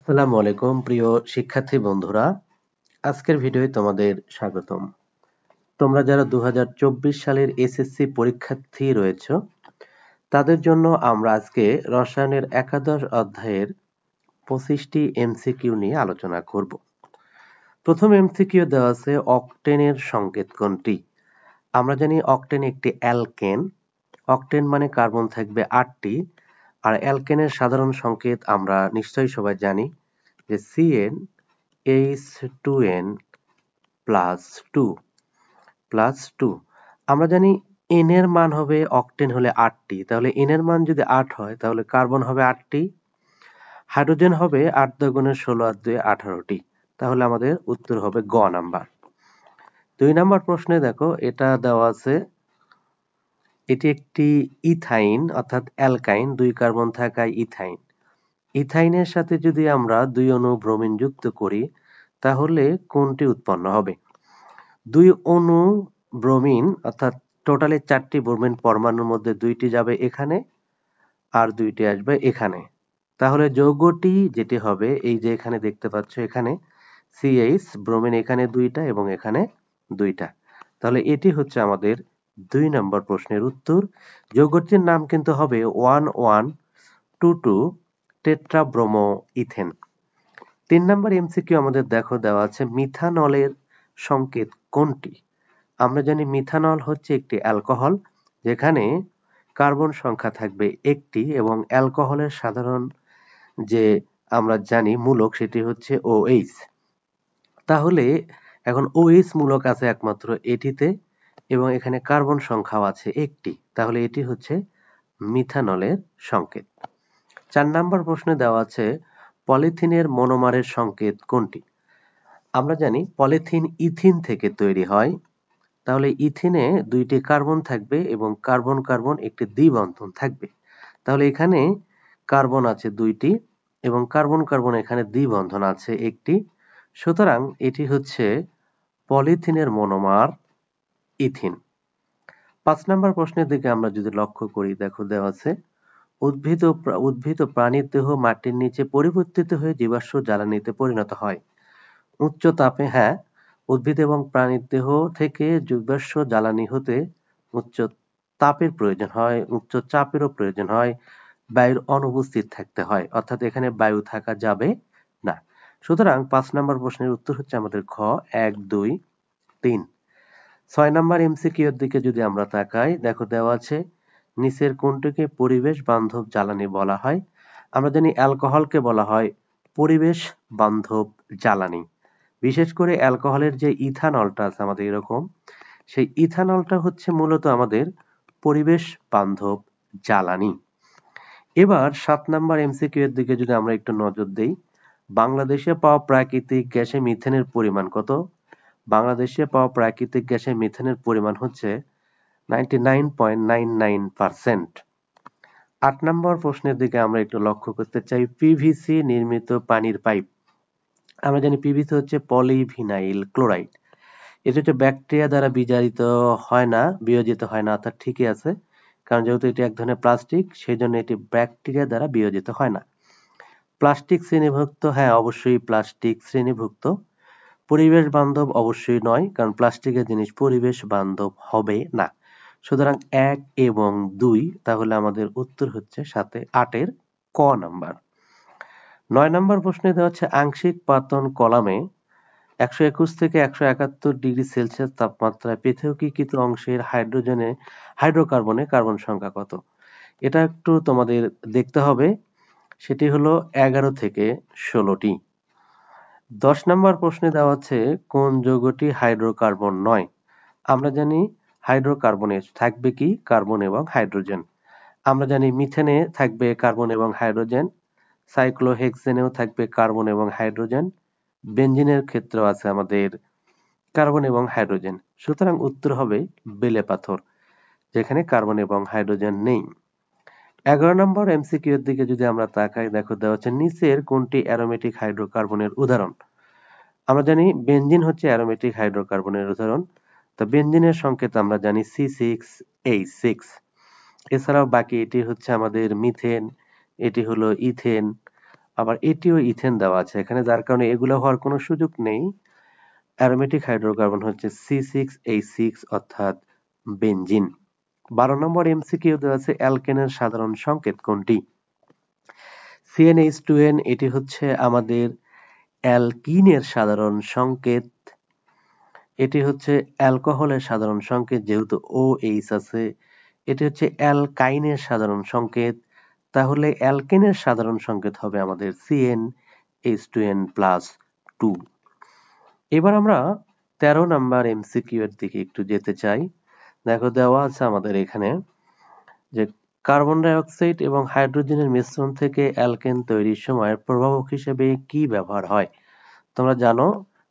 আসসালামু আলাইকুম প্রিয় শিক্ষার্থী বন্ধুরা, আজকের ভিডিওয়ে তোমাদের স্বাগতম। তোমরা যারা 2024 সালের এসএসসি পরীক্ষার্থী রয়েছে তাদের জন্য আমরা আজকে রসায়নের একাদশ অধ্যায়ের 25টি এমসিকিউ নিয়ে আলোচনা করব। প্রথম এমসিকিউ দেওয়া আছে অকটেনের সংকেত কোনটি? আমরা জানি অকটেন একটি অ্যালকেন। অকটেন মানে কার্বন থাকবে 8টি, আর অ্যালকেনের সাধারণ সংকেত আমরা নিশ্চয়ই সবাই জানি যে CnH2n +2 আমরা জানি n এর মান হবে অকটেন হলে 8টি, তাহলে n এর মান যদি 8 হয় তাহলে কার্বন হবে 8টি, হাইড্রোজেন হবে 8 × 16 8 2 18টি, তাহলে আমাদের উত্তর হবে গ নাম্বার। 2 নাম্বার প্রশ্নে দেখো, এটা দেওয়া আছে এটি একটি ইথাইন অর্থাৎ অ্যালকাইন, 2 কার্বন থাকায় ইথাইন। ইথাইনের সাথে যদি আমরা 2 অণু ব্রোমিন যুক্ত করি তাহলে কোনটি উৎপন্ন হবে? 2 অণু ব্রোমিন অর্থাৎ টোটালি 4টি ব্রোমিন পরমাণুর মধ্যে 2টি যাবে এখানে আর 2টি আসবে এখানে, তাহলে যৌগটি যেটি হবে এই যে এখানে দেখতে পাচ্ছ, এখানে CH ব্রোমিন এখানে 2টা এবং এখানে 2টা, তাহলে এটি হচ্ছে আমাদের 2 নম্বর প্রশ্নের উত্তর। যৌগটির নাম কিন্তু হবে 1122 টেট্রাব্রোমো ইথেন। 3 নম্বর এমসিকিউ আমাদের দেখো দেওয়া আছে মিথানলের সংকেত কোনটি? আমরা জানি মিথানল হচ্ছে একটি অ্যালকোহল যেখানে কার্বন সংখ্যা থাকবে 1টি এবং অ্যালকোহলের সাধারণ যে আমরা জানি মূলক সেটি হচ্ছে OH। তাহলে এখন OH মূলক আছে একমাত্র এটিতে এবং এখানে কার্বন সংখ্যাও আছে 1টি, তাহলে এটি হচ্ছে মিথানলের সংকেত। 4 নম্বর প্রশ্নে দেওয়া আছে পলিথিনের মনোমারের সংকেত কোনটি? আমরা জানি পলিথিন ইথিন থেকে তৈরি হয়, তাহলে ইথিনে 2টি কার্বন থাকবে এবং কার্বন কার্বন একটি দ্বিবন্ধন থাকবে, তাহলে এখানে কার্বন আছে 2টি এবং কার্বন কার্বন এখানে দ্বিবন্ধন আছে 1টি, সুতরাং এটি হচ্ছে পলিথিনের মনোমার ইথিন। 5 নম্বর প্রশ্নের দিকে আমরা যদি লক্ষ্য করি, দেখো দেওয়া আছে উদ্ভিদ ও প্রাণীর দেহ মাটির নিচে পরিবর্তিত হয়ে জীবাশ্ম জ্বালানিতে পরিণত হয়। উচ্চ তাপে, হ্যাঁ, উদ্ভিদ এবং প্রাণীর দেহ থেকে জীবাশ্ম জ্বালানি হতে উচ্চ তাপের প্রয়োজন হয়, উচ্চ চাপেরও প্রয়োজন হয়, বায়ুর অনুপস্থিত থাকতে হয়, অর্থাৎ এখানে বায়ু থাকা যাবে না। সুতরাং 5 নম্বর প্রশ্নের উত্তর হচ্ছে আমাদের খ 1 2 3। 6 নম্বর এমসিকিউ এর দিকে যদি আমরা তাকাই, দেখো দেওয়া আছে নিচের কোনটিকে পরিবেশ বান্ধব জ্বালানি বলা হয়? আমরা জানি অ্যালকোহলকে বলা হয় পরিবেশ বান্ধব জ্বালানি। বিশেষ করে অ্যালকোহলের যে ইথানলটা আছে আমাদের এরকম, সেই ইথানলটা হচ্ছে মূলত আমাদের পরিবেশ বান্ধব জ্বালানি। এবার 7 নম্বর এমসিকিউ এর দিকে যদি আমরা একটু নজর দেই, বাংলাদেশে পাওয়া প্রাকৃতিক গ্যাসে মিথেনের পরিমাণ কত? বাংলাদেশে পাওয়া প্রাকৃতিক গ্যাসে মিথেনের পরিমাণ হচ্ছে 99.99%। 8 নম্বর প্রশ্নের দিকে আমরা একটু লক্ষ্য করতে চাই, পিভিসি নির্মিত পানির পাইপ। আমরা জানি পিভিসি হচ্ছে পলিভিনাইল ক্লোরাইড, এটা হচ্ছে ব্যাকটেরিয়া দ্বারা বিয়োজিত হয় না, অর্থাৎ ঠিকই আছে, কারণ যেহেতু এটি এক ধরনের প্লাস্টিক সেই জন্য এটি ব্যাকটেরিয়া দ্বারা বিয়োজিত হয় না। প্লাস্টিক শ্রেণীভুক্ত, হ্যাঁ অবশ্যই প্লাস্টিক শ্রেণীভুক্ত। পরিবেশ বান্ধব অবশ্যই নয়, কারণ প্লাস্টিকের জিনিস পরিবেশ বান্ধব হবে না। সুতরাং 1 এবং 2, তাহলে আমাদের উত্তর হচ্ছে 8 ক নাম্বার। 9 নম্বর প্রশ্নে দেওয়া হচ্ছে আংশিক পাতন কলামে 121 থেকে 171 ডিগ্রি সেলসিয়াস তাপমাত্রায় পৃথকীকৃত অংশের হাইড্রোকার্বনে কার্বন সংখ্যা কত? এটা একটু তোমাদের দেখতে হবে, সেটি হলো 11 থেকে 16টি। 10 নম্বর প্রশ্নে দেওয়া আছে কোন যৌগটি হাইড্রোকার্বন নয়? আমরা জানি হাইড্রোকার্বনে থাকবে কি? কার্বন এবং হাইড্রোজেন। আমরা জানি মিথেনে থাকবে কার্বন এবং হাইড্রোজেন, সাইক্লোহেক্সেনেও থাকবে কার্বন এবং হাইড্রোজেন, বেনজিনের ক্ষেত্রেও আছে আমাদের কার্বন এবং হাইড্রোজেন। সুতরাং উত্তর হবে বেলে পাথর, যেখানে কার্বন এবং হাইড্রোজেন নেই। 11 নম্বর এমসিকিউ এর দিকে যদি আমরা তাকাই, দেখো দেওয়া আছে নিচের কোনটি অ্যারোমেটিক হাইড্রোকার্বনের উদাহরণ? আমরা জানি বেনজিন হচ্ছে অ্যারোমেটিক হাইড্রোকার্বনের উদাহরণ, তো বেনজিনের সংকেত আমরা জানি C6H6। এছাড়াও বাকি এটি হচ্ছে আমাদের মিথেন, এটি হলো ইথেন, আবার এটিও ইথেন দেওয়া আছে এখানে, যার কারণে এগুলো হওয়ার কোনো সুযোগ নেই। অ্যারোমেটিক হাইড্রোকার্বন হচ্ছে C6H6 অর্থাৎ বেনজিন। 12 নম্বর এমসিকিউ দেওয়া আছে অ্যালকেনের সাধারণ সংকেত কোনটি? CnH2n, এটি হচ্ছে আমাদের অ্যালকিনের সাধারণ সংকেত। এটি হচ্ছে অ্যালকোহলের সাধারণ সংকেত, যেহেতু OH আছে। এটি হচ্ছে অ্যালকাইনের সাধারণ সংকেত, তাহলে অ্যালকেনের সাধারণ সংকেত হবে আমাদের CnH2n+2। এবার আমরা 13 নাম্বার এমসিকিউ এর দিকে একটু যেতে চাই। দেখো দেওয়া আছে আমাদের এখানে যে কার্বন ডাই অক্সাইড এবং হাইড্রোজেনের মিশ্রণ থেকে অ্যালকেন তৈরির সময় প্রভাবক হিসেবে কি ব্যবহার হয়? তোমরা জানো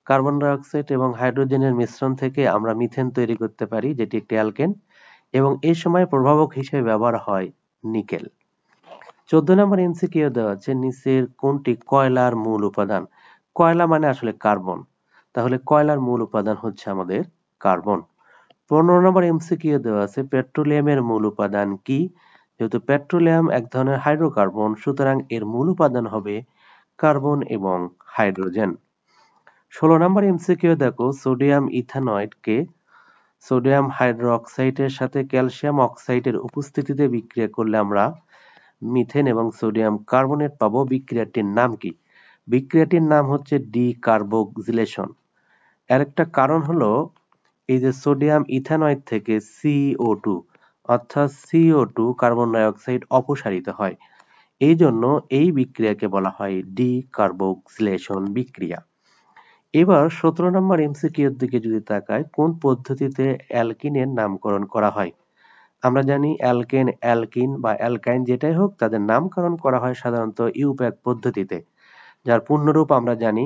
কার্বন ডাই অক্সাইড এবং হাইড্রোজেনের মিশ্রণ থেকে আমরা মিথেন তৈরি করতে পারি, যেটি একটি অ্যালকেন, এবং এই সময় প্রভাবক হিসেবে ব্যবহার হয় নিকেল। 14 নম্বর এমসিকিউ দেওয়া আছে নিচের কোনটি কয়লার মূল উপাদান? কয়লা মানে আসলে কার্বন, তাহলে কয়লার মূল উপাদান হচ্ছে আমাদের কার্বন। 15 নম্বর এমসিকিউ দেওয়া আছে পেট্রোলিয়ামের মূল উপাদান কি? যেহেতু পেট্রোলিয়াম এক ধরনের হাইড্রোকার্বন, সুতরাং এর মূল উপাদান হবে কার্বন এবং হাইড্রোজেন। 16 নম্বর এমসিকিউ দেখো সোডিয়াম ইথানয়েডকে সোডিয়াম হাইড্রোক্সাইডের সাথে ক্যালসিয়াম অক্সাইডের উপস্থিতিতে বিক্রিয়া করলে আমরা মিথেন এবং সোডিয়াম কার্বনেট পাবো। বিক্রিয়াটির নাম কি? বিক্রিয়াটির নাম হচ্ছে ডিকার্বক্সিলেশন। এর একটা কারণ হলো এই যে সোডিয়াম ইথানয়েড থেকে CO2 অর্থাৎ CO2 কার্বন ডাই অক্সাইড অপসারিত হয়, এই জন্য এই বিক্রিয়াকে বলা হয় ডিকার্বক্সিলেশন বিক্রিয়া। এবার 17 নম্বর এমসিকিউ এর দিকে যদি তাকাই, কোন পদ্ধতিতে অ্যালকিনের নামকরণ করা হয়? আমরা জানি অ্যালকেন, অ্যালকিন বা অ্যালকাইন যেটাই হোক, তাদের নামকরণ করা হয় সাধারণত ইউপ্যাক পদ্ধতিতে, যার পূর্ণরূপ আমরা জানি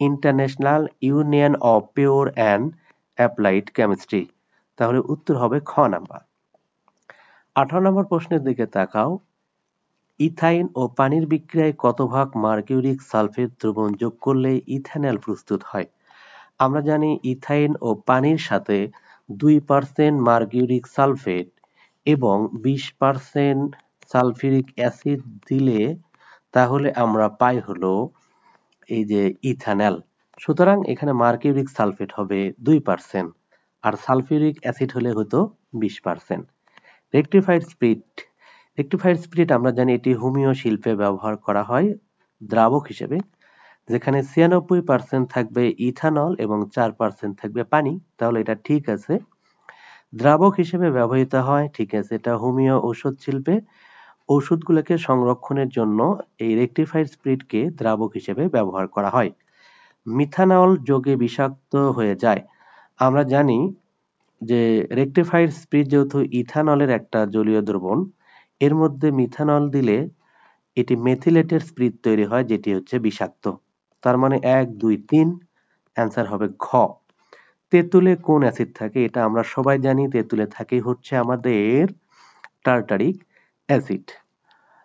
international union of pure and applied chemistry. তাহলে উত্তর হবে খ নাম্বার। 18 নম্বর প্রশ্নের দিকে তাকাও, ইথাইন ও পানির বিক্রিয়ায় কত ভাগ মার্কিউরিক সালফেট দ্রবণ যোগ করলে ইথানল প্রস্তুত হয়? আমরা জানি ইথাইন ও পানির সাথে 2% মার্কিউরিক সালফেট এবং 20% সালফিউরিক অ্যাসিড দিলে তাহলে আমরা পাই হলো এই যে ইথানল। সুতরাং এখানে মার্কিউরিক সালফেট হবে 2% আর সালফিউরিক অ্যাসিড হলে হতো 20%। রেকটিফাইড স্পিরিট আমরা জানি এটি হোমিও শিল্পে ব্যবহার করা হয় দ্রাবক হিসেবে, যেখানে 96% থাকবে ইথানল এবং 4% থাকবে পানি, তাহলে এটা ঠিক আছে। দ্রাবক হিসেবে ব্যবহৃত হয়, ঠিক আছে, এটা হোমিও ঔষধ শিল্পে ওষুধগুলোকে সংরক্ষণের জন্য এই রেকটিফাইড স্পিরিটকে দ্রাবক হিসেবে ব্যবহার করা হয়। মিথানল যোগে বিষাক্ত হয়ে যায়। আমরা জানি যে রেকটিফাইড স্পিরিট যেহেতু ইথানলের একটা জলীয় দ্রবণ, এর মধ্যে মিথানল দিলে এটি মেথিলেটেড স্পিরিট তৈরি হয়, যেটি হচ্ছে বিষাক্ত। তার মানে 1, 2, 3 অ্যান্সার হবে ঘ। তেঁতুলে কোন অ্যাসিড থাকে? এটা আমরা সবাই জানি, তেঁতুলে থাকে হচ্ছে আমাদের টার্টারিক অ্যাসিড।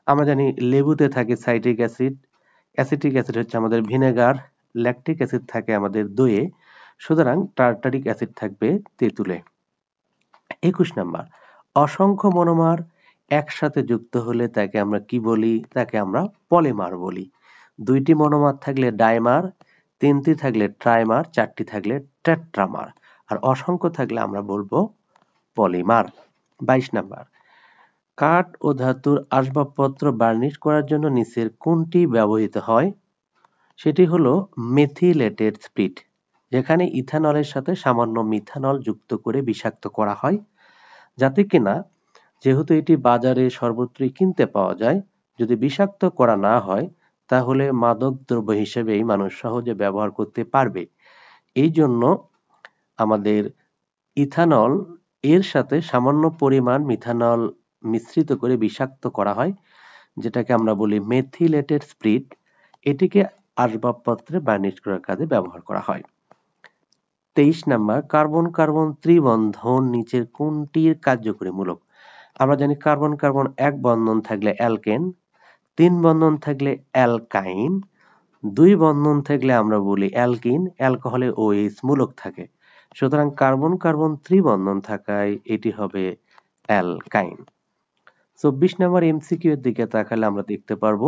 আমরা জানি লেবুতে থাকে সাইট্রিক অ্যাসিড, অ্যাসিটিক অ্যাসিড হচ্ছে আমাদের ভিনেগার, ল্যাকটিক অ্যাসিড থাকে আমাদের দইয়ে, সুতরাং টার্টারিক অ্যাসিড থাকবে তেঁতুলে। 21 নাম্বার, অসংখ্য মনোমার একসাথে যুক্ত হলে তাকে আমরা কি বলি? তাকে আমরা পলিমার বলি। 2টি মনোমার থাকলে ডাইমার, 3টি থাকলে ট্রাইমার, 4টি থাকলে টেট্রামার, আর অসংখ্য থাকলে আমরা বলবো পলিমার। 22 নাম্বার, কাঠ ও ধাতুর আসবাবপত্র বার্নিশ করার জন্য নিচের কোনটি ব্যবহৃত হয়? সেটি হলো মেথিলেটেড স্পিরিট, যেখানে ইথানলের সাথে সামান্য মিথানল যুক্ত করে বিষাক্ত করা হয়, যাতে কিনা যেহেতু এটি বাজারে সর্বত্রই কিনতে পাওয়া যায়, যদি বিষাক্ত করা না হয় তাহলে মাদক দ্রব্য হিসেবেই মানুষ সহজে ব্যবহার করতে পারবে। এই জন্য আমাদের ইথানল এর সাথে সামান্য পরিমাণ মিথানল মিশ্রিত করে বিষাক্ত করা হয়, যেটাকে আমরা বলি মেথিলেটেড স্পিরিট। এটিকে আসবাবপত্রে বার্নিশ করার কাজে ব্যবহার করা হয়। 23 নাম্বার, কার্বন কার্বন ত্রিবন্ধন নিচের কোনটির কার্যকরী মূলক? আমরা জানি কার্বন কার্বন এক বন্ধন থাকলে অ্যালকেন, 3 বন্ধন থাকলে অ্যালকাইন, 2 বন্ধন থাকলে আমরা বলি অ্যালকিন, অ্যালকোহলে OH মূলক থাকে, সুতরাং কার্বন কার্বন ত্রিবন্ধন থাকায় এটি হবে অ্যালকাইন। 24 নম্বর এমসিকিউ এর দিকে তাকালে আমরা দেখতে পারবো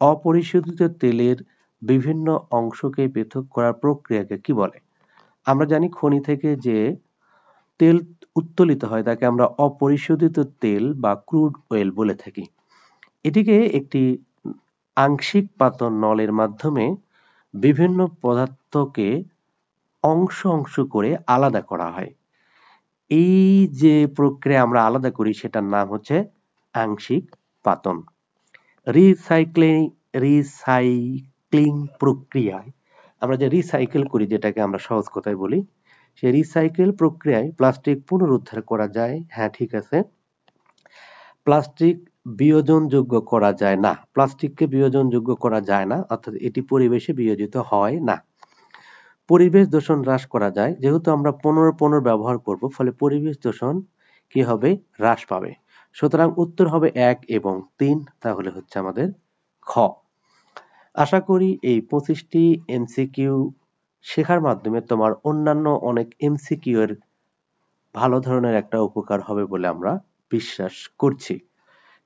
অপরিশোধিত তেলের বিভিন্ন অংশকে পৃথক করার প্রক্রিয়াকে কি বলে? আমরা জানি খনি থেকে যে তেল উত্তোলিত হয় তাকে আমরা অপরিশোধিত তেল বা ক্রুড অয়েল বলে থাকি। এটিকে একটি আংশিক পাতন নলের মাধ্যমে বিভিন্ন পদার্থকে অংশ অংশ করে আলাদা করা হয়। এই যে প্রক্রিয়া আমরা আলাদা করি সেটার নাম হচ্ছে আংশিক পাতন। রিসাইক্লিং প্রক্রিয়ায় আমরা যে রিসাইকেল করি, যেটাকে আমরা সহজ কথায় বলি, সেই রিসাইকেল প্রক্রিয়ায় প্লাস্টিক পুনরুদ্ধার করা যায়। হ্যাঁ, ঠিক আছে। প্লাস্টিক বিয়োজনযোগ্য করা যায় না, প্লাস্টিককে বিয়োজনযোগ্য করা যায় না, অর্থাৎ এটি পরিবেশে বিয়োজিত হয় না। পরিবেশ দূষণ হ্রাস করা যায়, যেহেতু আমরা পুনর ব্যবহার করব, ফলে পরিবেশ দূষণ কি হবে? হ্রাস পাবে। সুতরাং উত্তর হবে 1 এবং 3, তাহলে হচ্ছে আমাদের খ। আশা করি এই 25টি এমসিকিউ শেখার মাধ্যমে তোমার অন্যান্য অনেক এমসিকিউ এর ভালো ধরনের একটা উপকার হবে বলে আমরা বিশ্বাস করছি।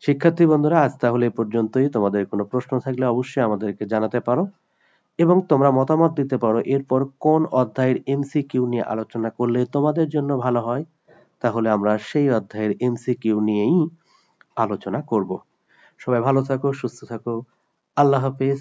শিক্ষার্থী বন্ধুরা, আজ তাহলে এ পর্যন্তই। তোমাদের কোনো প্রশ্ন থাকলে অবশ্যই আমাদেরকে জানাতে পারো এবং তোমরা মতামত দিতে পারো এরপর কোন অধ্যায়ের এমসিকিউ নিয়ে আলোচনা করলে তোমাদের জন্য ভালো হয়, তাহলে আমরা সেই অধ্যায়ের এমসিকিউ নিয়েই আলোচনা করব। সবাই ভালো থাকো, সুস্থ থাকো। আল্লাহ হাফেজ।